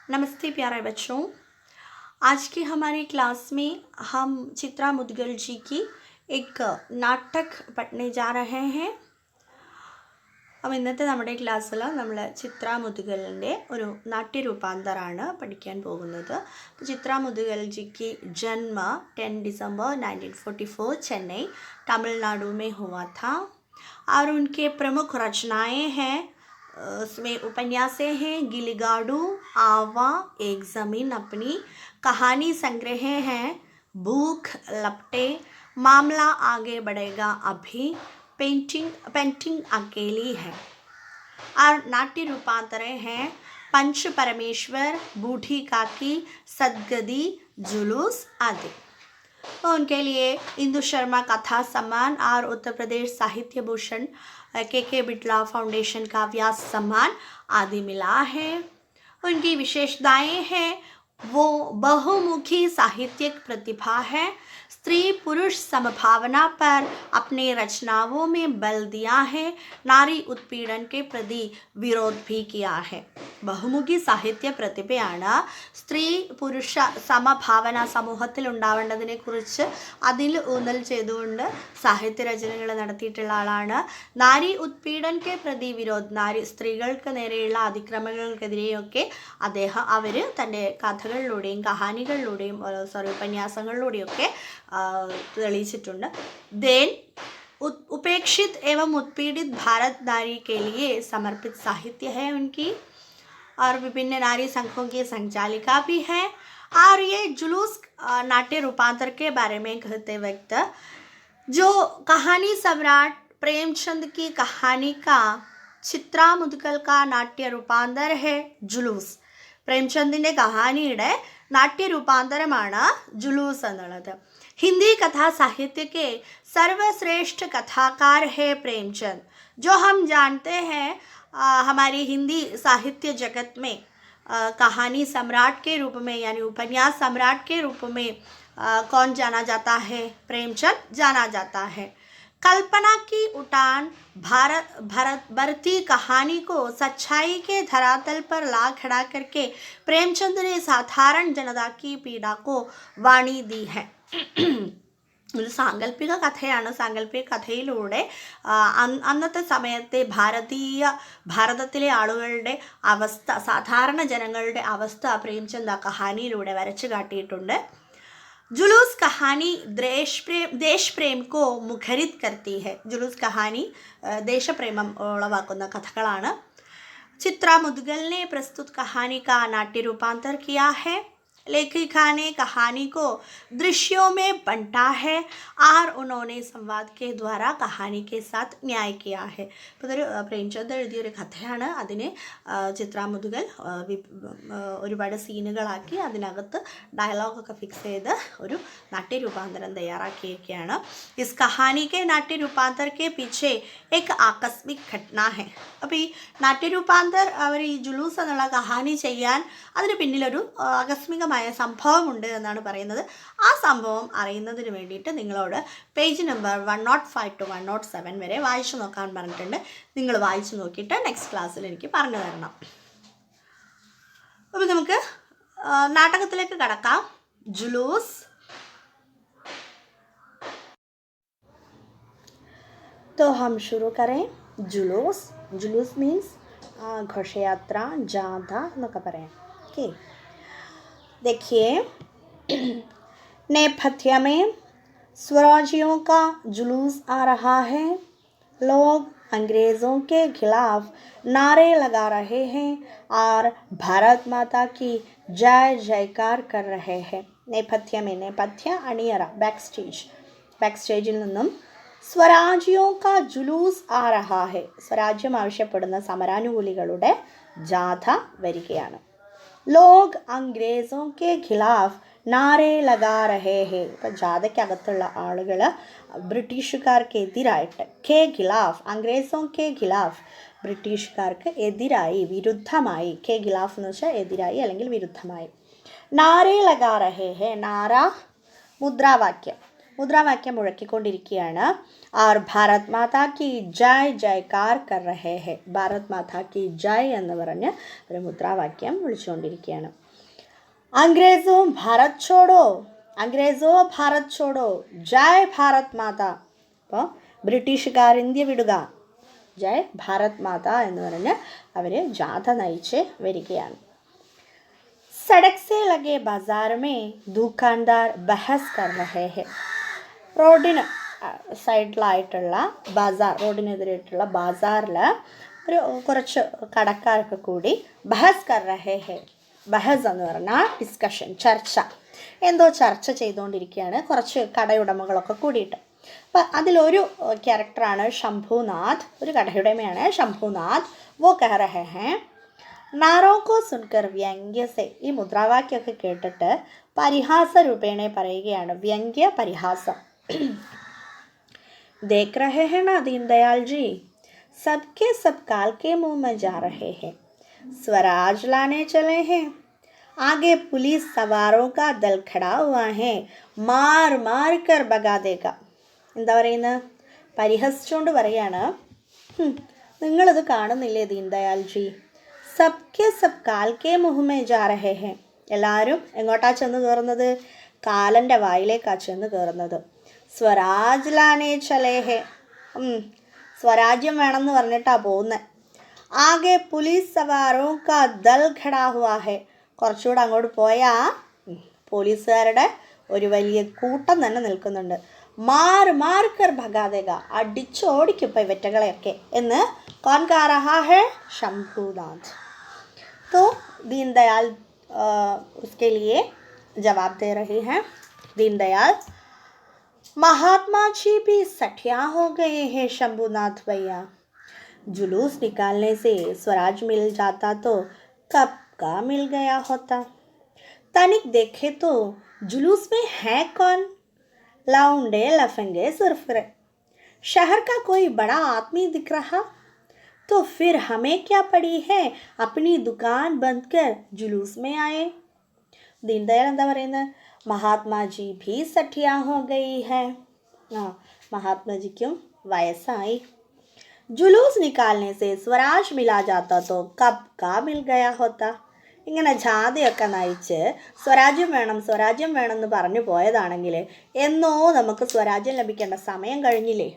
नमस्ते प्यारे बच्चों। आज की हमारी क्लास में हम चित्रा मुद्गल जी की एक नाटक पढ़ने जा रहे हैं। अब इന്നത്തെ നമ്മുടെ ക്ലാസ്സിൽ നമ്മൾ ചിത്ര മുദ്ഗലിൻ്റെ ഒരു നാട്യരൂപാന്തരമാണ് പഠിക്കാൻ പോകുന്നത്. चित्रा मुद्गल जी की जन्म 10 दिसंबर 1944 चेन्नई तमिलनाडु में हुआ था और उनके प्रमुख रचनाएं हैं, उसमें उपन्यासें हैं गिलिगाडू, आवा, एक ज़मीन अपनी, कहानी संग्रह हैं भूख लपटे, मामला आगे बढ़ेगा अभी, पेंटिंग अकेली है और नाट्य रूपांतरण हैं पंच परमेश्वर, बूढ़ी काकी, सदगदी, जुलूस आदि. तो उनके लिए इंदु शर्मा कथा सम्मान और उत्तर प्रदेश साहित्य भूषण के बिटला फाउंडेशन का व्यास सम्मान आदि मिला है. उनकी विशेषताएं हैं वो बहुमुखी साहित्यिक प्रतिभा है, स्त्री पुरुष समभावना पर अपने रचनाओं में बल दिया है, नारी उत्पीड़न के प्रति विरोध भी किया है. ബഹുമുഖി സാഹിത്യ പ്രതിഭയാണ്. സ്ത്രീ പുരുഷ സമഭാവന സമൂഹത്തിൽ ഉണ്ടാവേണ്ടതിനെ കുറിച്ച് അതിൽ ഊന്നൽ ചെയ്തുകൊണ്ട് സാഹിത്യ രചനകൾ നടത്തിയിട്ടുള്ള ആളാണ്. നാരി ഉത്പീഡൻ കെ പ്രതി വിരോധ്, സ്ത്രീകൾക്ക് നേരെയുള്ള അതിക്രമങ്ങൾക്കെതിരെയൊക്കെ അവർ തൻ്റെ കഥകളിലൂടെയും കഹാനികളിലൂടെയും ഉപന്യാസങ്ങളിലൂടെയൊക്കെ തെളിയിച്ചിട്ടുണ്ട്. देन उपेक्षित एवं उत्पीड़ित भारत नारी के लिए समर्पित साहित्य है उनकी, और विभिन्न नारी संघों की संचालिका भी है. और ये जुलूस नाट्य रूपांतर के बारे में कहते वक्त जो कहानी सम्राट प्रेमचंद की कहानी का चित्रा मुद्गल का नाट्य रूपांतर है जुलूस. പ്രേംചന്ദിൻ്റെ കഹാനിയുടെ നാട്യരൂപാന്തരമാണ് ജുലൂസ് എന്നുള്ളത്. हिंदी कथा साहित्य के सर्वश्रेष्ठ कथाकार है प्रेमचंद. जो हम जानते हैं हमारी हिंदी साहित्य जगत में कहानी सम्राट के रूप में यानी उपन्यास सम्राट के रूप में कौन जाना जाता है? प्रेमचंद जाना जाता है. कल्पना की उठान भरती कहानी को सच्चाई के धरातल पर ला खड़ा करके प्रेमचंद ने साधारण जनता की पीड़ा को वाणी दी है. ഒരു സാങ്കല്പിക കഥയാണ്. സാങ്കല്പിക കഥയിലൂടെ അന്നത്തെ സമയത്തെ ഭാരതത്തിലെ ആളുകളുടെ അവസ്ഥ, സാധാരണ ജനങ്ങളുടെ അവസ്ഥ പ്രേംചന്ദ് ആ കഹാനിയിലൂടെ വരച്ചു കാട്ടിയിട്ടുണ്ട്. जुलूस कहानी देश प्रेम को मुखरित करती है. जुलूस कहानी ദേശപ്രേമം ഉളവാക്കുന്ന കഥകളാണ്. चित्रा मुद्गल ने प्रस्तुत कहानी का नाट्य रूपांतर किया है. लेखिका ने कहानी को दृश्यों में बंटा है और उन्होंने संवाद के द्वारा कहानी के साथ न्याय किया है. അപ്പോൾ ഇതൊരു പ്രേംചന്ദ് എഴുതിയൊരു കഥയാണ്. അതിനെ ചിത്രാ മുദ്ഗൽ ഒരുപാട് സീനുകളാക്കി അതിനകത്ത് ഡയലോഗൊക്കെ ഫിക്സ് ചെയ്ത് ഒരു നാട്യരൂപാന്തരം തയ്യാറാക്കിയൊക്കെയാണ്. इस कहानी के नाट्य रूपांतर के पीछे एक आकस्मिक घटना है. അപ്പോൾ ഈ നാട്യരൂപാന്തർ അവർ ഈ ജുലൂസ് എന്നുള്ള കഹാനി ചെയ്യാൻ അതിന് പിന്നിലൊരു ആകസ്മികമായ സംഭവമുണ്ട് എന്നാണ് പറയുന്നത്. ആ സംഭവം അറിയുന്നതിന് വേണ്ടിയിട്ട് നിങ്ങളോട് പേജ് നമ്പർ 105 to 107 വരെ വായിച്ചു നോക്കാൻ പറഞ്ഞിട്ടുണ്ട്. നിങ്ങൾ വായിച്ചു നോക്കിയിട്ട് നെക്സ്റ്റ് ക്ലാസ്സിൽ എനിക്ക് പറഞ്ഞു തരണം. അപ്പോൾ നമുക്ക് നാടകത്തിലേക്ക് കടക്കാം. ജുലൂസ്. तो हम शुरू करें. जुलूस मीन्स ഘോഷയാത്ര, ജാഥ എന്നൊക്കെ പറയാം. ഓക്കെ, देखिए नेपथ्य में स्वराज्यों का जुलूस आ रहा है. लोग अंग्रेज़ों के खिलाफ नारे लगा रहे हैं और भारत माता की जय जयकार कर रहे हैं. नेपथ्य में, नेपथ्य अണിയറ, ബാക്ക്സ്റ്റേജിൽ നിന്നും സ്വരാജ്യോ കാ ജുലൂസ് ആ രഹാ ഹെ, സ്വരാജ്യം ആവശ്യപ്പെടുന്ന സമരാനുകൂലികളുടെ ജാഥ വരികയാണ്. ലോഗ് അംഗ്രേസോ കെ ഖിലാഫ് നാരെ ലഗാ രഹേ ഹെ. ഇപ്പം ജാഥയ്ക്കകത്തുള്ള ആളുകൾ ബ്രിട്ടീഷുകാർക്ക് എതിരായിട്ട്, കെ ഖിലാഫ്, അംഗ്രേസോ കെ ഖിലാഫ്, ബ്രിട്ടീഷുകാർക്ക് എതിരായി, വിരുദ്ധമായി. കെ ഖിലാഫ് എന്ന് വെച്ചാൽ എതിരായി അല്ലെങ്കിൽ വിരുദ്ധമായി. നാരെ ലഗാ രഹേ ഹെ, നാര മുദ്രാവാക്യം. മുദ്രാവാക്യം മുഴക്കിക്കൊണ്ടിരിക്കുകയാണ്. ആർ ഭാരത് മാതാ കി ജയ് ജയക്കാർ കർ രഹേ ഹെ. ഭാരത് മാതാ കി ജയ് എന്ന് പറഞ്ഞ് ഒരു മുദ്രാവാക്യം വിളിച്ചുകൊണ്ടിരിക്കുകയാണ്. അംഗ്രേസോ ഭാരത് ചോടോ, അംഗ്രേസോ ഭാരത് ചോടോ, ജയ് ഭാരത് മാതാ. അപ്പോൾ ബ്രിട്ടീഷുകാർ ഇന്ത്യ വിടുക, ജയ് ഭാരത് മാതാ എന്ന് പറഞ്ഞ് അവർ ജാഥ നയിച്ച് വരികയാണ്. സടക് സേ ലഗേ ബാസാർ മേ ദുക്കാൻദാർ ബഹസ് കർ രഹേ ഹെ. റോഡിന് സൈഡിലായിട്ടുള്ള ബാസാർ, റോഡിനെതിരായിട്ടുള്ള ബാസാറിൽ കുറച്ച് കടക്കാരൊക്കെ കൂടി ബഹസ് കർ രഹേ ഹെ. ബഹസ് എന്ന് പറഞ്ഞാൽ ഡിസ്കഷൻ, ചർച്ച, എന്തോ ചർച്ച ചെയ്തുകൊണ്ടിരിക്കുകയാണ് കുറച്ച് കടയുടമകളൊക്കെ കൂടിയിട്ട്. അപ്പം അതിലൊരു ക്യാരക്ടറാണ് ശംഭുനാഥ്, ഒരു കടയുടമയാണ് ശംഭുനാഥ്. വോ കഹ രഹേ ഹെ നാരോ കോ സുൻകർ വ്യംഗ്യസെ. ഈ മുദ്രാവാക്യമൊക്കെ കേട്ടിട്ട് പരിഹാസ രൂപേണ പറയുകയാണ്, വ്യംഗ്യ പരിഹാസം. ദേഖ് രഹേ ഹെ നാ ദീൻദയാൽ ജി, सबके सब काल के मुंह में जा रहे हैं, स्वराज लाने चले हैं, आगे पुलिस सवारों का दल खड़ा हुआ है, मार मार कर भगा देगा. എന്താ പറയുന്നത്? പരിഹസിച്ചുകൊണ്ട് പറയാണ്, നിങ്ങളിത് കാണുന്നില്ലേ ദീൻദയാൽജി, സബ്കെ സബ് കാൽക്കേ മുഹ്മേ ജാ രഹേ ഹെ. എല്ലാവരും എങ്ങോട്ടാ ചെന്ന് കയറുന്നത്? കാലൻ്റെ വായിലേക്കാണ് ചെന്ന് കയറുന്നത്. സ്വരാജ് ലാനേ ചലേ ഹെ, സ്വരാജ്യം വേണമെന്ന് പറഞ്ഞിട്ടാണ് പോകുന്നത്. ആകെ പുലീസ് സവാരോ കാ ദൽ ഖടാ ഹുവാ ഹെ. കുറച്ചുകൂടെ അങ്ങോട്ട് പോയാൽ പോലീസുകാരുടെ ഒരു വലിയ കൂട്ടം തന്നെ നിൽക്കുന്നുണ്ട്. മാർ മാർ കർ ഭഗാദേക, അടിച്ചോടിക്കും ഇപ്പം ഇവറ്റകളെയൊക്കെ എന്ന് കോൺ കാ രഹാ ഹെ? ശംഭുനാഥ്. तो दीनदयाल उसके लिए जवाब दे रहे हैं. दीनदयाल, महात्मा जी भी सठिया हो गए हैं शंभुनाथ भैया. जुलूस निकालने से स्वराज मिल जाता तो कब का मिल गया होता. तनिक देखे तो जुलूस में है कौन? लाउंडे लफंगे सुरफरे. शहर का कोई बड़ा आदमी दिख रहा तो फिर हमें क्या पड़ी है, अपनी दुकान बंद कर जुलूस में आए. दीनदयाल എന്താ പറയുന്നത്? മഹാത്മാജി ഭീ സഠിയാ ഹോ ഗയി ഹൈ. മഹാത്മാജിക്കും വയസ്സായി. ജുലൂസ് നിക്കാൽനെ സേ സ്വരാജ് മിലാ ജാത്ത തോ കബ് കാ മിൽ ഗയാ ഹോത്ത. ഇങ്ങനെ ജാഥയൊക്കെ നയിച്ച് സ്വരാജ്യം വേണം എന്ന് പറഞ്ഞു പോയതാണെങ്കിൽ എന്നോ നമുക്ക് സ്വരാജ്യം ലഭിക്കേണ്ട സമയം കഴിഞ്ഞില്ലേ.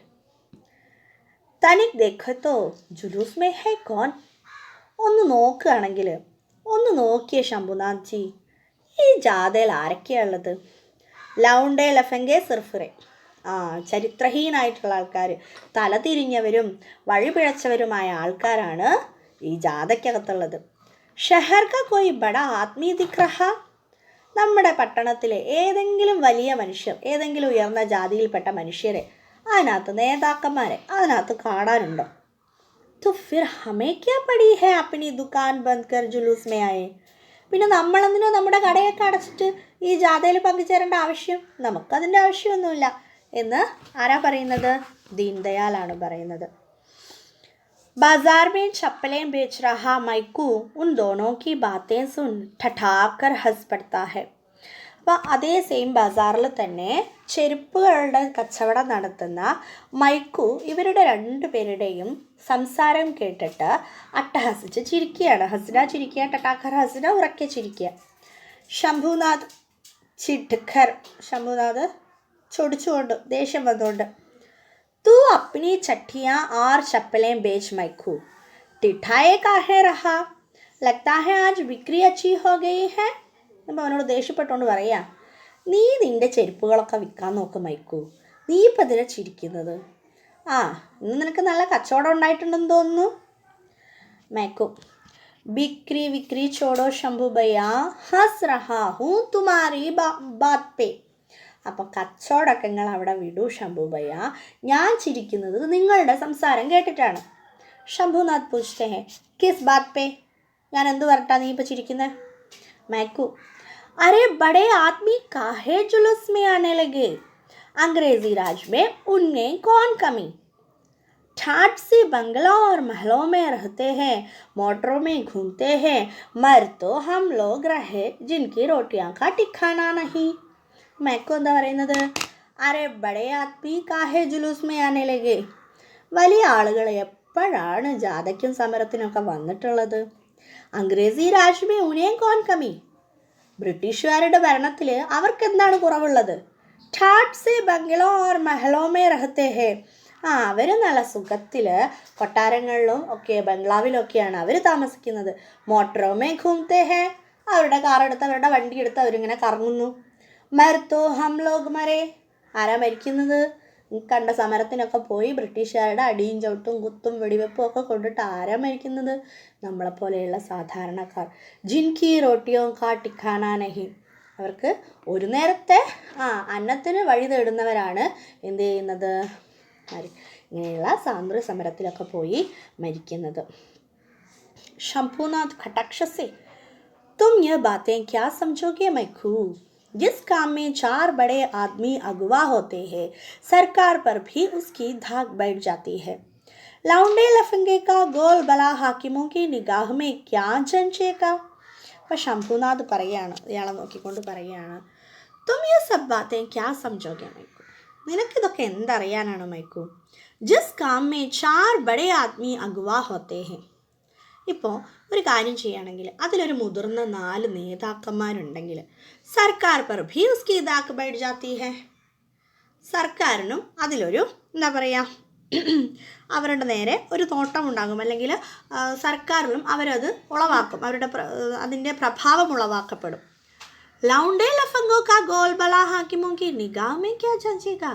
തനിക് ദേഖത്തോ ജുലൂസ് മേ ഹൈ കോൺ. ഒന്ന് നോക്കുകയാണെങ്കിൽ, ഒന്ന് നോക്കിയ ശംഭുനാഥ് ജി, ഈ ജാഥയിൽ ആരൊക്കെയാണുള്ളത്? ലൗണ്ടേ ലഫംഗെ സിർഫിറെ. ചരിത്രഹീനായിട്ടുള്ള ആൾക്കാർ, തലതിരിഞ്ഞവരും വഴിപിഴച്ചവരുമായ ആൾക്കാരാണ് ഈ ജാഥയ്ക്കകത്തുള്ളത്. ഷഹർ കാ കോയി ബഡ ആത്മീ ദിഖ് റഹാ. നമ്മുടെ പട്ടണത്തിലെ ഏതെങ്കിലും വലിയ മനുഷ്യർ, ഏതെങ്കിലും ഉയർന്ന ജാതിയിൽപ്പെട്ട മനുഷ്യരെ, അതിനകത്ത് നേതാക്കന്മാരെ അതിനകത്ത് കാണാനുണ്ടോ? तो फिर हमें क्या पड़ी है अपनी दुकान बंद कर जुलूस में आए. പിന്നെ നമ്മളെന്തിനോ നമ്മുടെ കടയൊക്കെ അടച്ചിട്ട് ഈ ജാഥയിൽ പങ്കുചേരേണ്ട ആവശ്യം? നമുക്കതിൻ്റെ ആവശ്യമൊന്നുമില്ല എന്ന് ആരാ പറയുന്നത്? ദീൻദയാലാണ് പറയുന്നത്. बाजार में चप्पलें बेच रहा मैकू उन दोनों की बातें सुन ठठाकर हंस पड़ता है. അപ്പോൾ അതേ സെയിം ബസാറിൽ തന്നെ ചെരുപ്പുകളുടെ കച്ചവടം നടത്തുന്ന മൈക്കു ഇവരുടെ രണ്ടുപേരുടെയും സംസാരം കേട്ടിട്ട് അട്ടഹസിച്ച് ചിരിക്കുകയാണ്. ഹസ്ന ചിരിക്കുക, ടട്ടാഖർ ഹസ്ന ഉറക്കെ ചിരിക്കുക. ശംഭുനാഥ് ചിട്ഖർ, ശംഭുനാഥ് ചൊടിച്ചുകൊണ്ട് ദേഷ്യം വന്നുകൊണ്ട്, तू अपनी चट्टियाँ और चप्पलें बेच मैकू, टिठाए काहे रहा, लगता है आज बिक्री अच्छी हो गई है. അപ്പോൾ അവനോട് ദേഷ്യപ്പെട്ടുകൊണ്ട് പറയാ, നീ നിൻ്റെ ചെരുപ്പുകളൊക്കെ വിൽക്കാൻ നോക്ക് മൈക്കു, നീ ഇപ്പം ഇതിനെ ചിരിക്കുന്നത്? ഇന്ന് നിനക്ക് നല്ല കച്ചവടം ഉണ്ടായിട്ടുണ്ടെന്ന് തോന്നുന്നു. മൈക്കു, ബിക്രി വിക്രി ചോടോ ശംഭു ഭയ്യ, ഹസ് റഹാ ഹൂ തുമാരി ബാത് പേ. അപ്പം കച്ചവടമൊക്കെ നിങ്ങൾ അവിടെ വിടൂ ശംഭു ഭയ്യ, ഞാൻ ചിരിക്കുന്നത് നിങ്ങളുടെ സംസാരം കേട്ടിട്ടാണ്. ശംഭുനാഥ് പൂछते हैं, കിസ് ബാത് പേ, ഞാൻ എന്ത് പറഞ്ഞിട്ടാ നീ ഇപ്പം ചിരിക്കുന്നത്? मैकू, अरे बड़े आदमी काहे जुलूस में आने लगे, अंग्रेजी राज में उनमें कौन कमी, ठाट से बंगला और महलों में रहते हैं, मोटरों में घूमते हैं, मर तो हम लोग रहे जिनकी रोटियां का ठिकाना नहीं. मैकू എന്താ പറയുന്നത്? अरे बड़े आदमी काहे जुलूस में आने लगे. വലിയ ആളുകൾ എപ്പോഴാണ് ജാഥയ്ക്കും സമരത്തിനൊക്കെ വന്നിട്ടുള്ളത്? അംഗ്രേസി രാജ് മേ ഉനേം കോൻ കമി. ബ്രിട്ടീഷുകാരുടെ ഭരണത്തിൽ അവർക്ക് എന്താണ് കുറവുള്ളത്? ഠാഠ് സെ ബംഗ്ലോ ഓർ മഹലോ മേ രഹത്തെ ഹേ. അവർ നല്ല സുഖത്തിൽ കൊട്ടാരങ്ങളിലും ഒക്കെ ബംഗ്ലാവിലൊക്കെയാണ് അവർ താമസിക്കുന്നത്. മോട്ടറോ മേ ഘൂംത്തെ ഹേ. അവരുടെ കാറെടുത്ത് അവരുടെ വണ്ടി എടുത്ത് അവരിങ്ങനെ കറങ്ങുന്നു. മരത്തോ ഹം ലോഗ് മരേ. ആരാ മരിക്കുന്നത്? കണ്ട സമരത്തിനൊക്കെ പോയി ബ്രിട്ടീഷുകാരുടെ അടിയും ചവിട്ടും കുത്തും വെടിവെപ്പും ഒക്കെ കൊണ്ടിട്ട് ആരാ മരിക്കുന്നത്? നമ്മളെപ്പോലെയുള്ള സാധാരണക്കാർ. ജിൻകി റോട്ടിയോ കാ ടിക്കാന നഹി. അവർക്ക് ഒരു നേരത്തെ അന്നത്തിന് വഴി തേടുന്നവരാണ് എന്ത് ചെയ്യുന്നത്? ഇങ്ങനെയുള്ള സ്വാതന്ത്ര്യ സമരത്തിലൊക്കെ പോയി മരിക്കുന്നത്. ശംഭുനാഥ് खटक से तुम यह बातें क्या समझोगे मैखू? जिस काम में 4 बड़े आदमी अगवा होते हैं सरकार पर भी उसकी धाक बैठ जाती है. लौंडे लफंगे का गोल बला हाकिमों की निगाह में क्या जंचेगा? അപ്പോൾ ശംഭുനാഥ് പറയുകയാണ്, ഇയാളെ നോക്കിക്കൊണ്ട് പറയുകയാണ്, തും യേ സബ് ബാത്തേ ക്യാ സംജോഗെ മൈക്കു. നിനക്കിതൊക്കെ എന്തറിയാനാണ് മൈക്കു? ജിസ് കാം മേ 4 ബഡേ ആദ്മി അഗുവാ ഹോത്തേ ഹെ. ഇപ്പോൾ ഒരു കാര്യം ചെയ്യുകയാണെങ്കിൽ അതിലൊരു മുതിർന്ന 4 നേതാക്കന്മാരുണ്ടെങ്കിൽ സർക്കാർ പർ ഭീ ഉസ്കി ദാക്ക് ബൈഠ് ജാത്തി ഹെ. സർക്കാരിനും അതിലൊരു എന്താ പറയുക, അവരുടെ നേരെ ഒരു നോട്ടം ഉണ്ടാകും, അല്ലെങ്കിൽ സർക്കാരിലും അവരത് ഉളവാക്കും, അതിൻ്റെ പ്രഭാവം ഉളവാക്കപ്പെടും. ലൗണ്ടേ ലഫംഗോ കാ ഗോൽ ബലാ ഹാക്കിമോ കി നിഗാഹ് മേ ക്യാ ജഞ്ചേഗാ.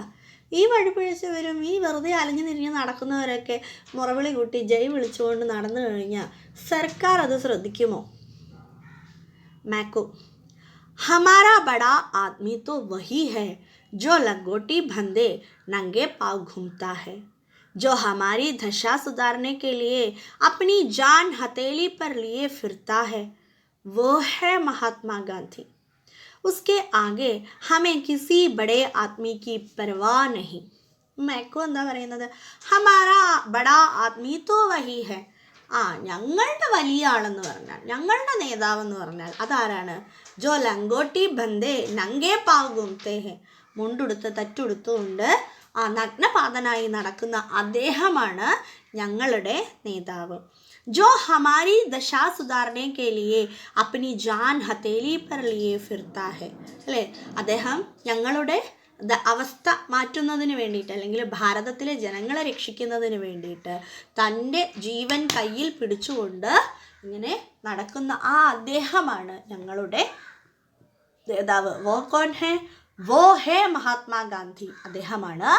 ഈ വഴിപിഴച്ചവരും ഈ വെറുതെ അലഞ്ഞു തിരിഞ്ഞ് നടക്കുന്നവരൊക്കെ മുറവിളി കൂട്ടി ജയ് വിളിച്ചുകൊണ്ട് നടന്നു കഴിഞ്ഞാൽ സർക്കാർ അത് ശ്രദ്ധിക്കുമോ? मैको हमारा बड़ा आदमी तो वही है जो लंगोटी बंधे नंगे पाँव घूमता है, जो हमारी दशा सुधारने के लिए अपनी जान हथेली पर लिए फिरता है. वो है महात्मा गांधी. उसके आगे हमें किसी बड़े आदमी की परवाह नहीं. मैको എന്താ പറയുന്നത്? ഹമാരാ ബഡാ ആദ്മി തോ വഹി ഹെ. ഞങ്ങളുടെ വലിയ ആളെന്ന് പറഞ്ഞാൽ, ഞങ്ങളുടെ നേതാവെന്ന് പറഞ്ഞാൽ അതാരാണ്? ജോ ലങ്കോട്ടി ബന്ധേ നങ്കേ പാവ് ഗുംതേ ഹെ. മുണ്ടുടുത്ത് തറ്റുടുത്തുകൊണ്ട് നഗ്നപാതനായി നടക്കുന്ന അദ്ദേഹമാണ് ഞങ്ങളുടെ നേതാവ്. ജോ ഹമാരി ദശാ സുധാരണെ കെ ലിയെ അപ്നി ജാൻ ഹതേലി പർ ലിയെ ഫിർത്താ ഹെ. അല്ലേ, അദ്ദേഹം ഞങ്ങളുടെ അവസ്ഥ മാറ്റുന്നതിന് വേണ്ടിയിട്ട്, അല്ലെങ്കിൽ ഭാരതത്തിലെ ജനങ്ങളെ രക്ഷിക്കുന്നതിന് വേണ്ടിയിട്ട് തൻ്റെ ജീവൻ കയ്യിൽ പിടിച്ചുകൊണ്ട് ഇങ്ങനെ നടക്കുന്ന അദ്ദേഹമാണ് ഞങ്ങളുടെ നേതാവ്. വോ കോൻ ഹെ? वो है महात्मा गांधी. അദ്ദേഹമാണ്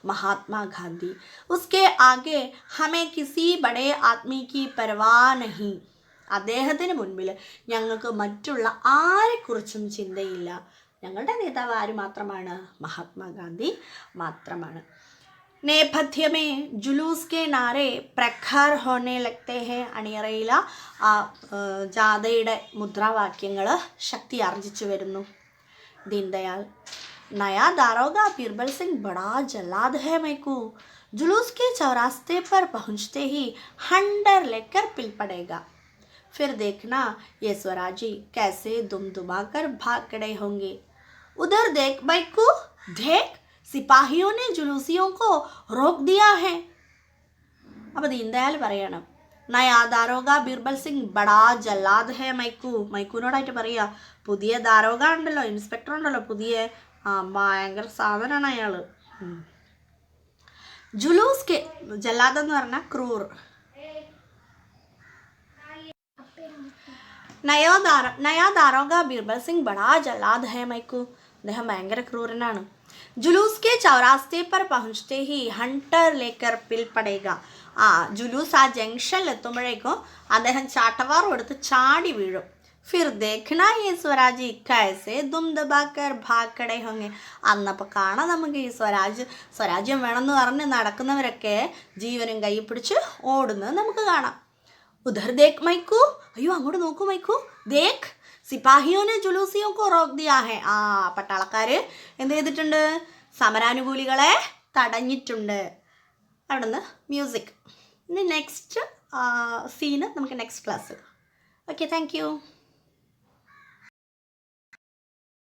മഹാത്മാഗാന്ധി. उसके आगे हमें किसी बड़े आदमी की परवाह नहीं. അദ്ദേഹത്തിന് മുൻപിൽ ഞങ്ങൾക്ക് മറ്റുള്ള ആരെക്കുറിച്ചും ചിന്തയില്ല. ഞങ്ങളുടെ നേതാവ് ആര് മാത്രമാണ്? മഹാത്മാഗാന്ധി മാത്രമാണ്. നേപഥ്യ മേ ജുലൂസ് കെ നാരെ പ്രഖർ ഹോനെ ലഗ്തേ ഹെ. അണിയറയില ജാഥയുടെ മുദ്രാവാക്യങ്ങൾ ശക്തി ആർജിച്ചു വരുന്നു. दीनदयाल नया दारोगा बीरबल सिंह बड़ा जल्लाद है मैकू. जुलूस के चौरास्ते पर पहुंचते ही हंडर लेकर पिल पड़ेगा. फिर देखना ये स्वराजी कैसे दुमदुमा कर भाग खड़े होंगे. उधर देख मैकू, देख सिपाहियों ने जुलूसियों को रोक दिया है. अब दीनदयाल പറയണം, നയാ ദാരോഗ ബീർബൽ സിംഗ് ബടാ ജല്ലാദ് ഹെ മൈക്കു. മൈക്കൂനോടായിട്ട് പറയുക, പുതിയ ദാരോഗ ഉണ്ടല്ലോ, ഇൻസ്പെക്ടർ ഉണ്ടല്ലോ പുതിയ, ഭയങ്കര സാധനമാണ് അയാൾ. ജുലൂസ് കെ ജല്ലാദ് എന്ന് പറഞ്ഞാൽ ക്രൂർ. നയാ ദാരോഗ ബീർബൽ സിംഗ് ബടാ ജല്ലാദ് ഹെ മൈക്കു. അദ്ദേഹം ഭയങ്കര ക്രൂരനാണ്. ജുലൂസ് കെ ചൗരാസ്തേ പർ പഹുഞ്ചത്തെ ഹി ഹണ്ടർ ലേക്കർ പിൽ പടേഗ. ജുലൂസ് ജംഗ്ഷനിൽ എത്തുമ്പോഴേക്കും അദ്ദേഹം ചാട്ടവാറും എടുത്ത് ചാടി വീഴും. ഫിർ ദേഖ്നാ യേ സ്വരാജ് കൈസേ ദും ദബാക്കർ ഭാഗ് ഖഡേ ഹോംഗെ. അന്നപ്പോൾ കാണാം നമുക്ക് ഈ സ്വരാജ്യം വേണമെന്ന് പറഞ്ഞ് നടക്കുന്നവരൊക്കെ ജീവനും കൈ പിടിച്ച് ഓടുന്നത് നമുക്ക് കാണാം. ഉധർ ദേഖ് മൈക്കു. അയ്യോ അങ്ങോട്ട് നോക്കൂ മൈക്കു. ദേഖ് സിപ്പാഹിയോനെ ജുലൂസിയോക്കോ റോക്ക് ദിയാ ഹെ. പട്ടാളക്കാർ എന്ത് ചെയ്തിട്ടുണ്ട്? സമരാനുകൂലികളെ തടഞ്ഞിട്ടുണ്ട്. അവിടെ നിന്ന് മ്യൂസിക്. ഇനി നെക്സ്റ്റ് സീന് നമുക്ക് നെക്സ്റ്റ് ക്ലാസ്സിൽ. Okay, thank you.